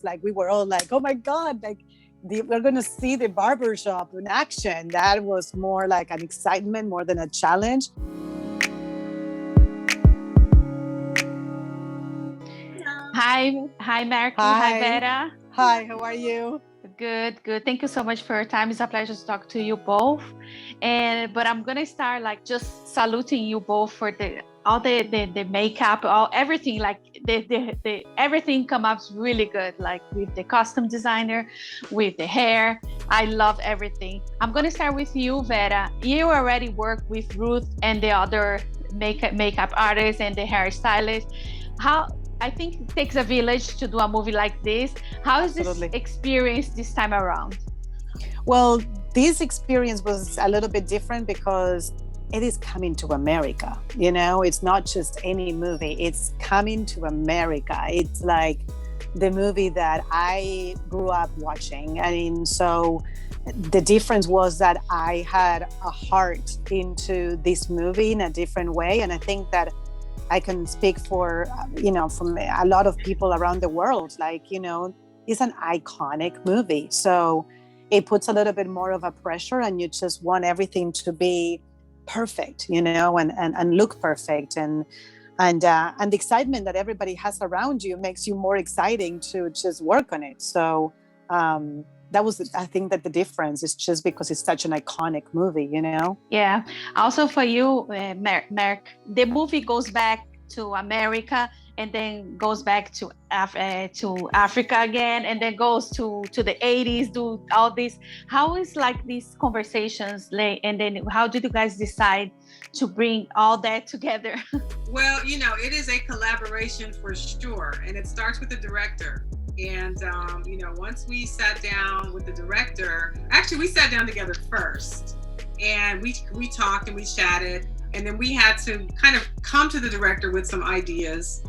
like we were all like, oh my God, like we're going to see the barbershop in action. That was more like an excitement more than a challenge. Hi, Merc. Hi, Hi. Vera. Hi, how are you? Good. Thank you so much for your time. It's a pleasure to talk to you both. But I'm gonna start like just saluting you both for all the makeup, everything. Like the everything come up really good. Like with the costume designer, with the hair. I love everything. I'm gonna start with you, Vera. You already work with Ruth and the other makeup artists and the hairstylist. How I think it takes a village to do a movie like this. How is Absolutely. this experience this time around? Well, this experience was a little bit different because it is coming to America. You know, it's not just any movie, it's coming to America. It's like the movie that I grew up watching. I mean, so the difference was that I had a heart into this movie in a different way. And I think that I can speak for, from a lot of people around the world, like, it's an iconic movie. So it puts a little bit more of a pressure and you just want everything to be perfect, and look perfect. And the excitement that everybody has around you makes you more exciting to just work on it. So that was, I think that the difference is just because it's such an iconic movie, Yeah. Also for you, Merc, the movie goes back to America and then goes back to Africa again, and then goes to the 80s, do all this. How is like these conversations late, and then how did you guys decide to bring all that together? Well, it is a collaboration for sure, and it starts with the director. And, once we sat down with the director, actually we sat down together first and we talked and we chatted, and then we had to kind of come to the director with some ideas.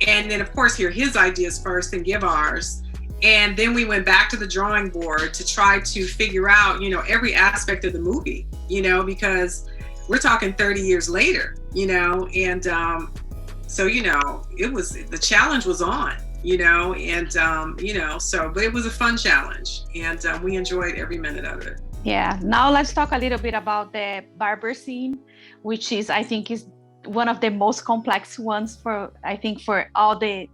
And then of course hear his ideas first and give ours. And then we went back to the drawing board to try to figure out, every aspect of the movie, because we're talking 30 years later, and so, it was, the challenge was on. But it was a fun challenge, and we enjoyed every minute of it. Yeah. Now let's talk a little bit about the barber scene, which I think is one of the most complex ones for all the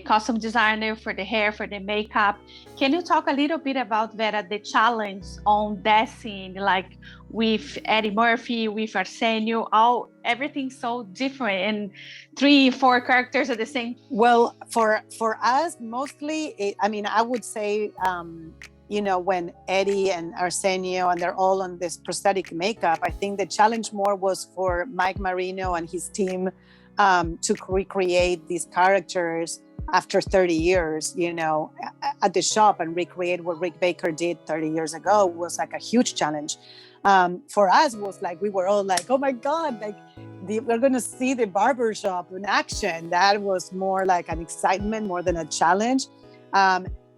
costume designer, for the hair, for the makeup. Can you talk a little bit about, Vera, the challenge on that scene, like with Eddie Murphy, with Arsenio, everything's so different, and 3-4 characters are the same? Well, for us, mostly, I would say, when Eddie and Arsenio and they're all on this prosthetic makeup, I think the challenge more was for Mike Marino and his team to recreate these characters after 30 years, at the shop, and recreate what Rick Baker did 30 years ago was like a huge challenge. For us, was like we were all like, oh my God, like we're going to see the barbershop in action. That was more like an excitement more than a challenge.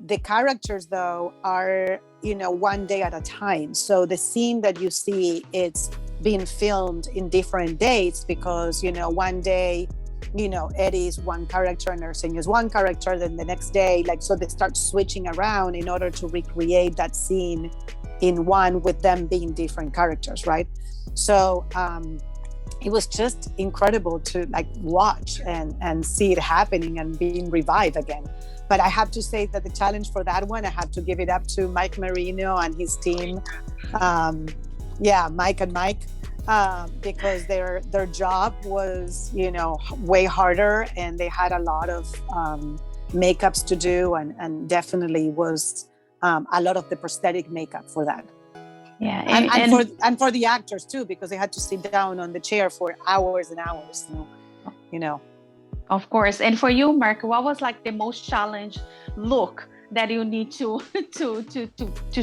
The characters, though, are, one day at a time. So the scene that you see, it's being filmed in different dates because, one day, Eddie's one character and Arsenio's one character. Then the next day, so they start switching around in order to recreate that scene in one with them being different characters, right? So it was just incredible to watch and see it happening and being revived again. But I have to say that the challenge for that one, I have to give it up to Mike Marino and his team. Mike and Mike, because their job was, way harder, and they had a lot of makeups to do, and definitely was a lot of the prosthetic makeup for that. Yeah, and for the actors too, because they had to sit down on the chair for hours and hours. Of course. And for you, Merc, what was like the most challenge look that you need to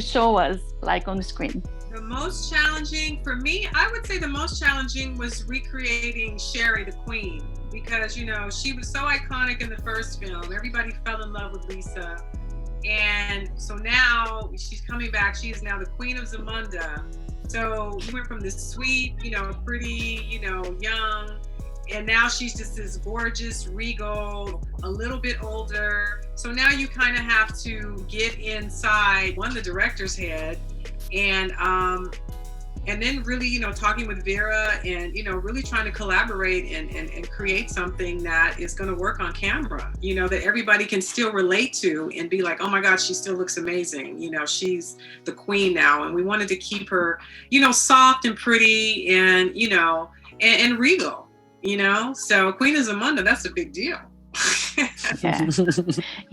show us like on the screen? The most challenging for me, I would say the most challenging was recreating Sherry, the Queen, because she was so iconic in the first film. Everybody fell in love with Lisa. And so now she's coming back. She is now the Queen of Zamunda. So we went from this sweet, pretty, young, And now she's just this gorgeous, regal, a little bit older. So now you kind of have to get inside the director's head, and then really, you know, talking with Vera and, you know, really trying to collaborate and create something that is going to work on camera, you know, that everybody can still relate to and be like, oh my God, she still looks amazing. You know, she's the queen now. And we wanted to keep her, you know, soft and pretty and, you know, and regal, you know. So Queen of Zamunda, that's a big deal.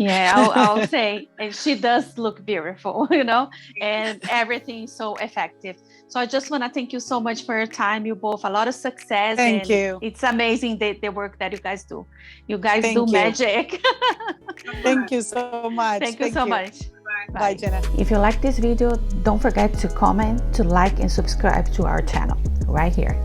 I'll say, and she does look beautiful, you know, and everything is so effective. So I just want to thank you so much for your time. You both, a lot of success. Thank you. It's amazing the work that you guys do. You guys do magic. Thank you so much. Thank you so much. Bye, Jenna. If you like this video, don't forget to comment, to like, and subscribe to our channel right here.